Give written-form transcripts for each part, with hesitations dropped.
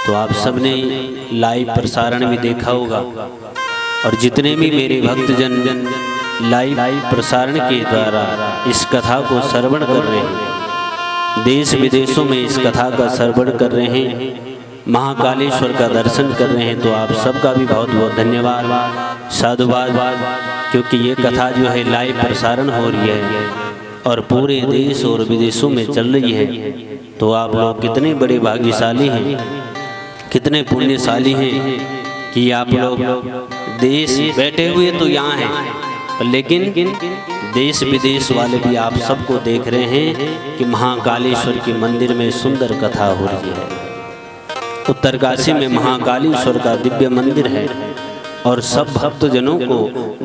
तो आप सबने लाइव प्रसारण भी देखा होगा, और जितने भी मेरे भक्तजन लाइव प्रसारण के द्वारा इस कथा को श्रवण कर रहे हैं, देश विदेशों में इस कथा का श्रवण कर रहे हैं, महाकालेश्वर का दर्शन कर रहे हैं, तो आप सबका भी बहुत बहुत धन्यवाद, साधुवाद। क्योंकि ये कथा जो है लाइव प्रसारण हो रही है और पूरे देश और विदेशों में चल रही है, तो आप लोग कितने बड़े भाग्यशाली हैं, कितने पुण्यशाली हैं कि आप लोग देश बैठे हुए तो यहाँ हैं, लेकिन देश विदेश वाले भी आप सबको देख रहे हैं कि महाकालेश्वर के मंदिर में सुंदर कथा हो रही है। उत्तरकाशी में महाकालेश्वर का दिव्य मंदिर है और सब भक्तजनों को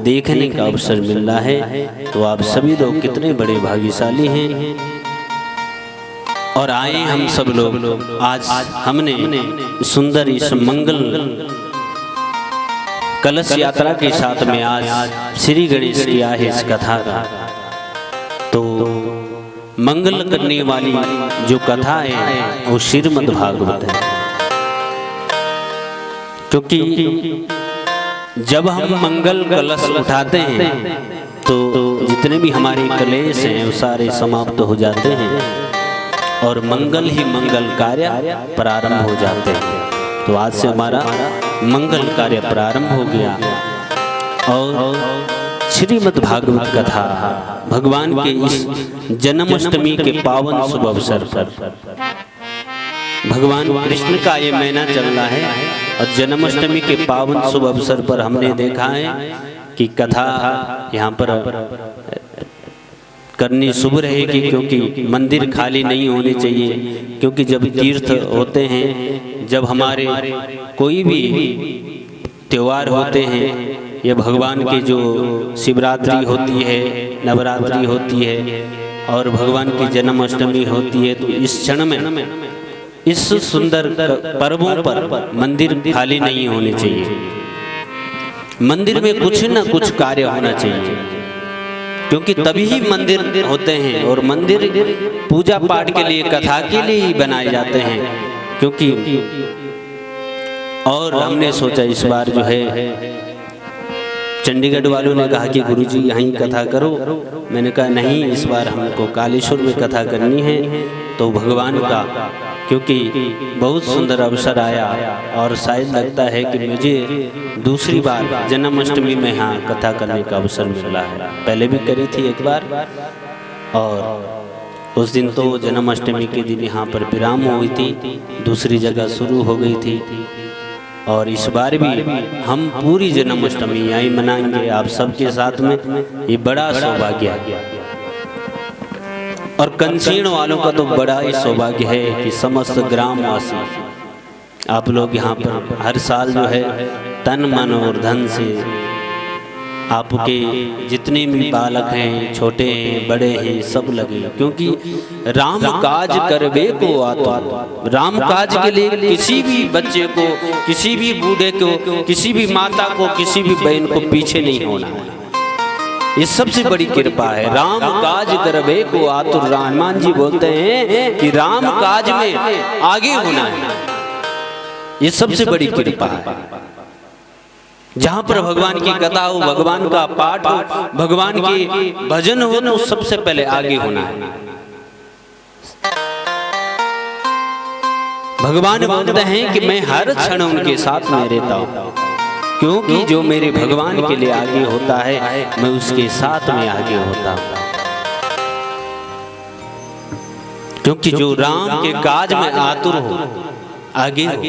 देखने का अवसर मिल रहा है, तो आप सभी लोग कितने बड़े भाग्यशाली हैं। और आए हम सब लोग, आज हमने सुंदर इस मंगल कलश यात्रा के साथ में आज श्री गणेश किया है इस कथा का। तो मंगल करने वाली जो कथा है वो श्रीमद् भागवत है, क्योंकि जब हम मंगल कलश उठाते हैं तो जितने भी हमारे कलेश हैं वो सारे समाप्त हो जाते हैं और मंगल ही मंगल कार्य प्रारंभ हो जाते हैं। तो आज से हमारा मंगल कार्य प्रारंभ हो गया और श्रीमद् भागवत कथा भगवान के इस जन्माष्टमी के पावन शुभ अवसर पर भगवान कृष्ण का ये महीना चल रहा है और जन्माष्टमी के पावन शुभ अवसर पर हमने देखा है कि कथा यहाँ पर करनी शुभ रहेगी, क्योंकि मंदिर खाली नहीं होने चाहिए। क्योंकि जब तीर्थ होते हैं, जब हमारे कोई भी त्योहार होते हैं, ये भगवान की जो शिवरात्रि होती है, नवरात्रि होती है और भगवान की जन्माष्टमी होती है, तो इस क्षण में इस सुंदर पर्वों पर मंदिर खाली नहीं होने चाहिए। मंदिर में कुछ न कुछ कार्य होना चाहिए, क्योंकि तभी ही मंदिर होते हैं और मंदिर पूजा पाठ के लिए, कथा के लिए ही बनाए जाते हैं। क्योंकि और हमने सोचा इस बार जो है चंडीगढ़ वालों ने कहा कि गुरुजी यहीं कथा करो, मैंने कहा नहीं, इस बार हमको कालेश्वर में कथा करनी है। तो भगवान का क्योंकि बहुत सुंदर अवसर आया और शायद लगता है कि मुझे दूसरी बार जन्माष्टमी में यहाँ कथा करने का अवसर मिला है। पहले भी करी थी एक बार और उस दिन तो जन्माष्टमी के दिन यहाँ पर विराम हुई थी, दूसरी जगह शुरू हो गई थी। और इस बार भी हम पूरी जन्माष्टमी यहीं मनाएंगे आप सबके साथ में। ये बड़ा सौभाग्य है और कंचीण वालों का तो बड़ा ही सौभाग्य है कि समस्त ग्रामवासी आप लोग यहाँ पर हर साल जो है तन मन और धन से आपके जितने भी बालक हैं, छोटे हैं, बड़े हैं, सब लगे। क्योंकि राम काज करबे को आतुर, राम काज के लिए किसी भी बच्चे को, किसी भी बूढ़े को, किसी भी माता को, किसी भी बहन को पीछे नहीं होना है। ये सबसे बड़ी कृपा है। राम काज करबे को आतुर, हनुमान जी बोलते हैं कि राम काज में आगे होना है। ये सबसे बड़ी कृपा है। जहाँ पर भगवान की कथा हो, भगवान का पाठ हो, भगवान के भजन हो, तो सबसे पहले आगे होना है। भगवान बोलते हैं कि मैं हर क्षण उनके साथ में रहता हूँ, क्योंकि जो मेरे भगवान के लिए आगे होता है मैं उसके साथ में आगे होता हूँ। क्योंकि जो राम के काज में आतुर हो, आगे हो,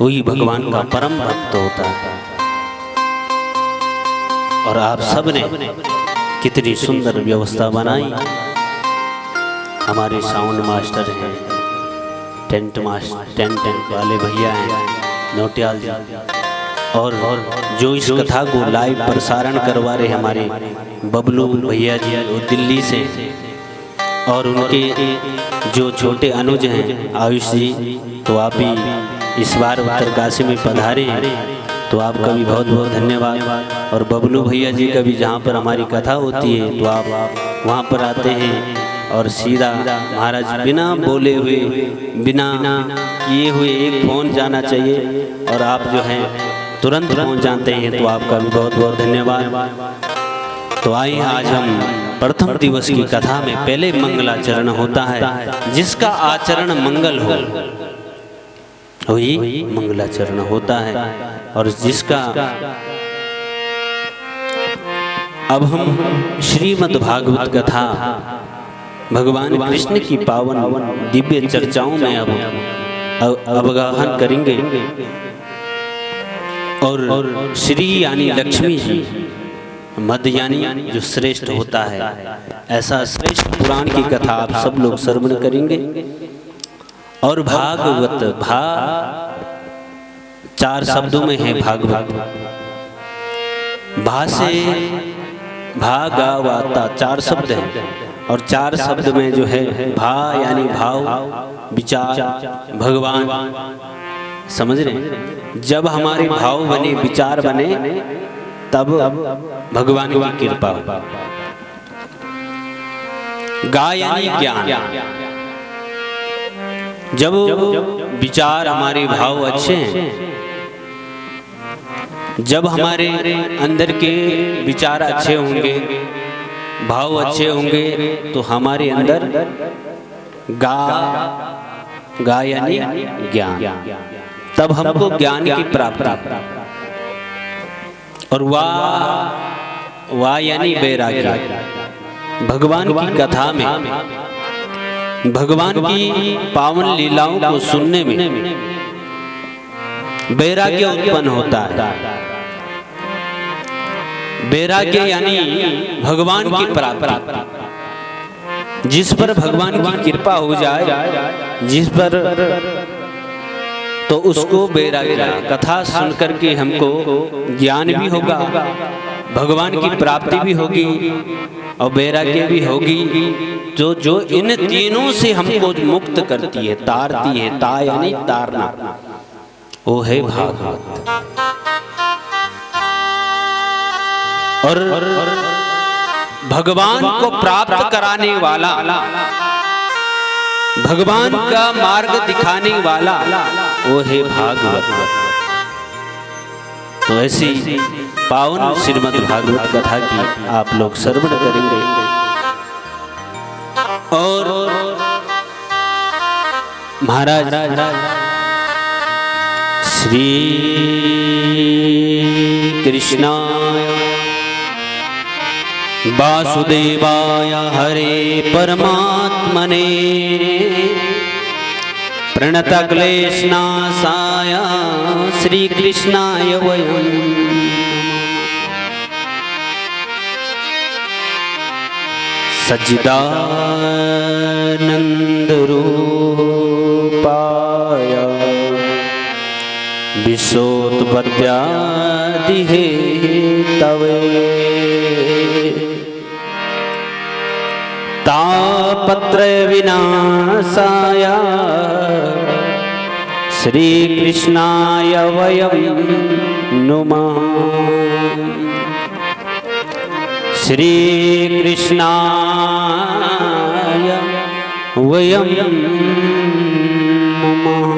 वही भगवान का परम भक्त होता है। और आप सब ने कितनी सुंदर व्यवस्था बनाई। हमारे साउंड मास्टर हैं, टेंट वाले भैया हैं, नोटियाल जी, और जो इस कथा को लाइव प्रसारण करवा रहे हमारे बबलू भैया जी वो दिल्ली से, और उनके जो छोटे अनुज हैं आयुष जी, तो आप भी इस बार उत्तरकाशी में पधारे हैं, तो आपका भी बहुत बहुत धन्यवाद। और बबलू भैया जी का भी जहाँ पर हमारी कथा होती है तो आप वहाँ पर आते हैं और सीधा महाराज बिना बोले हुए, बिना किए हुए एक फ़ोन जाना चाहिए और आप जो हैं तुरंत पहुंच जाते हैं, तो आपका भी बहुत बहुत धन्यवाद। तो आइए आज हम प्रथम दिवस की कथा में पहले मंगलाचरण होता है, जिसका आचरण मंगल हो वही मंगलाचरण होता है। और जिसका अब हम श्रीमद् भागवत कथा भगवान कृष्ण की पावन दिव्य चर्चाओं में अब अवगाहन करेंगे। और श्री यानी लक्ष्मी जी, मध्य यानी जो श्रेष्ठ होता है, ऐसा श्रेष्ठ पुराण की कथा आप सब लोग श्रवण करेंगे। और भागवत, चार शब्दों में है भागवत। भा से भागवता चार शब्द हैं, और चार शब्द में जो है भा यानी भाव, विचार, भगवान। समझ रहे? जब हमारे भाव बने, विचार बने, तब भगवान की कृपा। गा यानी ज्ञान। जब विचार, हमारे भाव अच्छे हैं, जब हमारे अंदर के विचार अच्छे होंगे, भाव अच्छे होंगे, तो हमारे अंदर गा यानी ज्ञान, तब हमको ज्ञान की प्राप्ति। और वाह यानी वैराग्य। भगवान की कथा में, भगवान की पावन लीलाओं को सुनने में वैराग्य उत्पन्न होता है। वैराग्य यानी भगवान की प्राप्ति। जिस पर भगवान की कृपा हो जाए, जिस पर, तो उसको वैराग्य। कथा सुन करके हमको ज्ञान भी होगा, भगवान की प्राप्ति भी होगी और वैराग्य भी होगी, जो इन तीनों से हमको मुक्त करती है, तारती है। ता यानी तारना, वो है भागवत। और भगवान को प्राप्त कराने वाला, भगवान का मार्ग दिखाने वाला, वो है भागवत। तो ऐसी पावन श्रीमद् भागवत कथा की आप लोग श्रवण करेंगे। और महाराज श्री कृष्णाय वासुदेवाय हरे परमात्मने प्रणतक्लेशनाशाय श्रीकृष्णाय वयम् सच्चिदानन्दरूपाय विश्वोत्पत्त्यादिहेतवे तापत्रय विनाशाय श्रीकृष्णाय वयं नुमः। श्रीकृष्णाय वयं नुमः।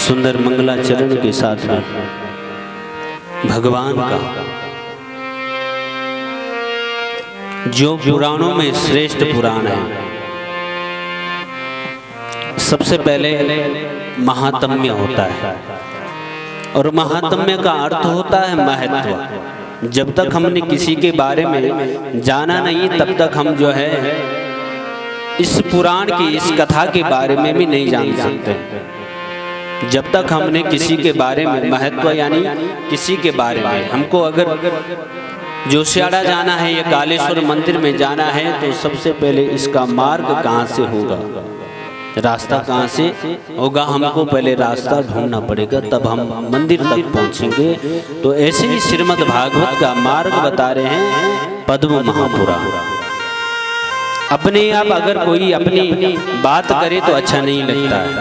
सुंदर मंगलाचरण के साथ में भगवान का जो पुराणों में श्रेष्ठ पुराण है, सबसे पहले महात्म्य होता है। और महात्म्य का अर्थ होता है महत्व। जब तक हमने किसी के बारे में जाना नहीं, तब तक हम जो है इस पुराण की, इस कथा के बारे में भी नहीं जान सकते। जब तक हमने किसी के बारे में, महत्व यानी किसी के बारे में, हमको अगर जोशियाड़ा जाना है या कालेश्वर मंदिर में जाना है, तो सबसे पहले इसका मार्ग कहाँ से होगा, रास्ता कहाँ से होगा, हमको पहले रास्ता ढूंढना पड़ेगा, तब हम मंदिर तक पहुँचेंगे। तो ऐसे ही श्रीमद् भागवत का मार्ग बता रहे हैं पद्म महापुराण। अपने आप अगर कोई अपनी बात करे तो अच्छा नहीं लगता है,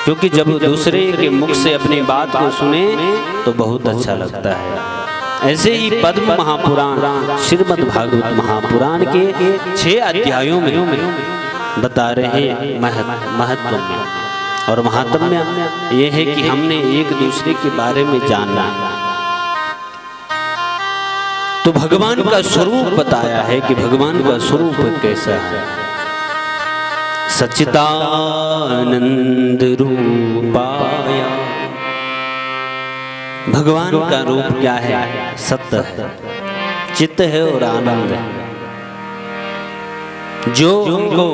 क्योंकि जब दूसरे के मुख से अपनी बात को सुने तो बहुत अच्छा लगता है। ऐसे ही पद्म महापुराण श्रीमद् भागवत महापुराण के 6 अध्यायों में बता रहे हैं महत्व में। और महात्म्य यह है कि हमने एक दूसरे के बारे में जानना। तो भगवान का स्वरूप बताया है कि भगवान का स्वरूप कैसा है। सच्चिदानंद रूपाय, भगवान का रूप क्या है? सत्य है, चित्त है और आनंद है। जो हमको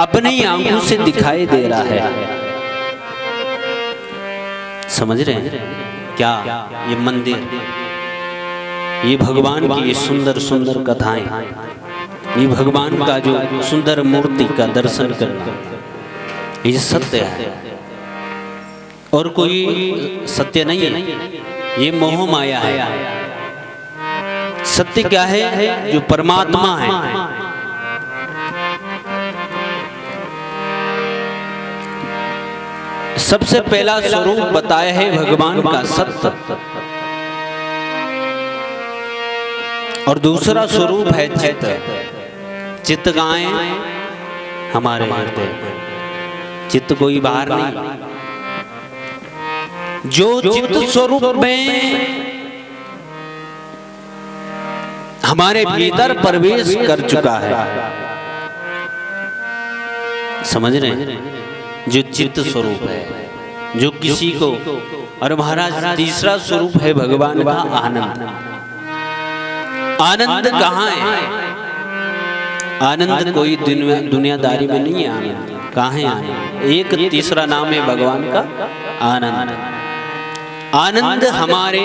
अपनी आंखों से दिखाई दे रहा है, समझ रहे हैं क्या? ये मंदिर, ये भगवान की सुंदर सुंदर कथाएं, ये भगवान का जो सुंदर मूर्ति का दर्शन करना, ये सत्य है और कोई सत्य नहीं है। ये मोह माया है। सत्य क्या है? जो परमात्मा है। सबसे पहला स्वरूप बताया है भगवान का सत्य, और दूसरा स्वरूप है चित्त। चित्त गाय हमारे हृदय, चित्त कोई बाहर नहीं। जो चित्त स्वरूप में हमारे भीतर प्रवेश कर चुका है, समझ रहे हैं? जो चित्त स्वरूप है, जो किसी को। और महाराज तीसरा स्वरूप है भगवान का आनंद। आनंद कहाँ है? आनंद कोई दुनियादारी में नहीं है। आनंद कहाँ है? आनंद एक तीसरा नाम है भगवान का आनंद। आनंद हमारे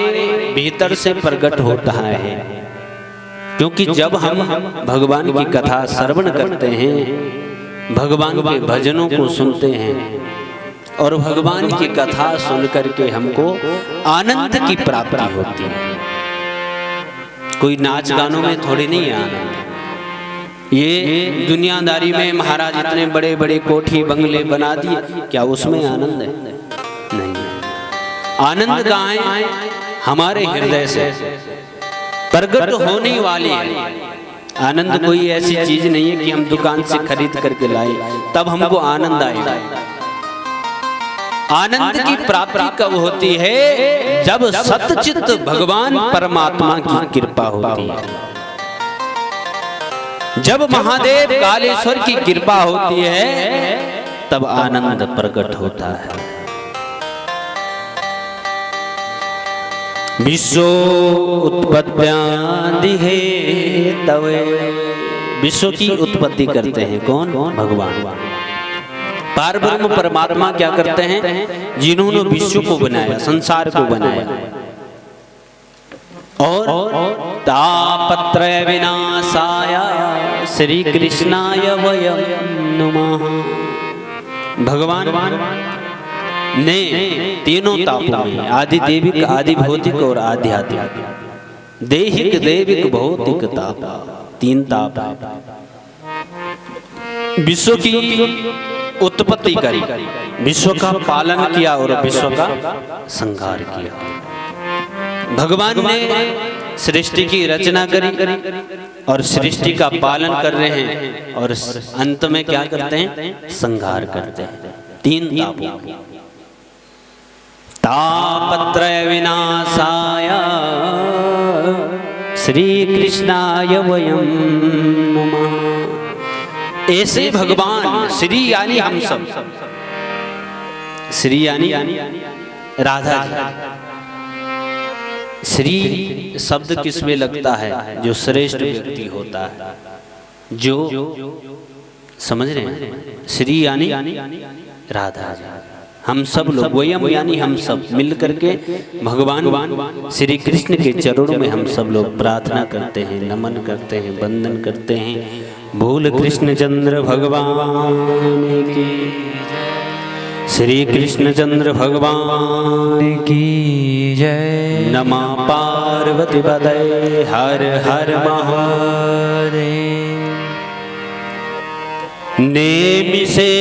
भीतर से प्रकट होता है, क्योंकि जब हम भगवान की कथा श्रवण करते हैं, भगवान के भजनों को सुनते हैं, और भगवान की कथा सुन करके हमको आनंद की प्राप्ति होती है। कोई नाच गानों में थोड़ी नहीं है आनंद। ये दुनियादारी में महाराज इतने बड़े बड़े कोठी बंगले बना दिए, क्या उसमें आनंद है? नहीं। आनंद कहाँ है? हमारे हृदय से प्रकट होने वाली है। आनंद कोई ऐसी चीज नहीं है कि हम दुकान से खरीद करके लाए तब हमको आनंद आएगा। आनंद की प्राप्ति कब होती है? जब सतचित्त भगवान परमात्मा की कृपा होती है, जब महादेव कालेश्वर की कृपा होती है, तब आनंद प्रकट होता है। विश्व उत्पत्त्यादि है तवे, विश्व की उत्पत्ति करते हैं कौन? भगवान। पारब्रह्म परमात्मा क्या करते हैं? जिन्होंने विश्व को बनाया, संसार को बनाया। और तापत्रय विनाशाय श्री कृष्णाय वयं नमः। भगवान ने तीनों तापों में, आदि देविक, आदि भौतिक और आध्यात्मिक, देहिक देविक भौतिक ताप, 3 ताप विश्व की उत्पत्ति करी, विश्व का पालन किया और विश्व का संहार किया। भगवान ने सृष्टि की रचना करी और सृष्टि का पालन कर रहे हैं, और अंत में क्या करते हैं? संहार करते हैं। 3 तापों में। तापत्रय विनाशाय श्री कृष्णाय वयं नमः। ऐसे भगवान, श्री यानी हम सब, श्री यानी राधा जी। श्री शब्द किसमें लगता है? जो श्रेष्ठ व्यक्ति होता है, जो, समझ रहे हैं? श्री यानी राधा जी। हम सब लोग, वयम यानी हम सब मिल करके भगवान श्री कृष्ण के चरणों में हम सब लोग प्रार्थना करते हैं, नमन करते हैं, वंदन करते हैं। बोल कृष्ण चंद्र भगवान की, श्री कृष्ण चंद्र भगवान की जय। नमः पार्वती पतये हर हर महादेव। नेमिषे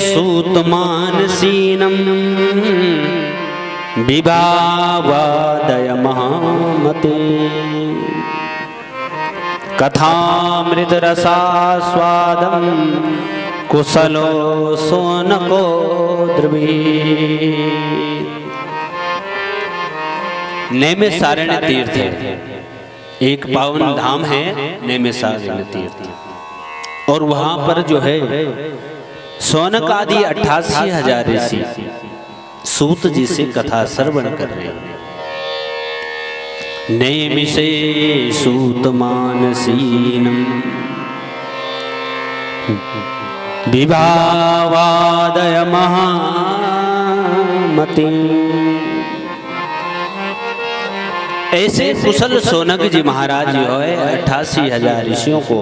सूतमानसीनं विभावादय महामते कथामृत रसास्वादम कुशलो सोनको द्रवी। नैमिषारण्य तीर्थ है, एक पावन धाम है नैमिषारण्य तीर्थ, और वहां पर जो है सौनक आदि 88,000 ऋषि सूत जी से कथा श्रवण कर रहे हैं। नैमिषे सूत मानसीनम विभावादय महामति। ऐसे कुशल सोनक जी महाराज जो है 88,000 ऋषियों को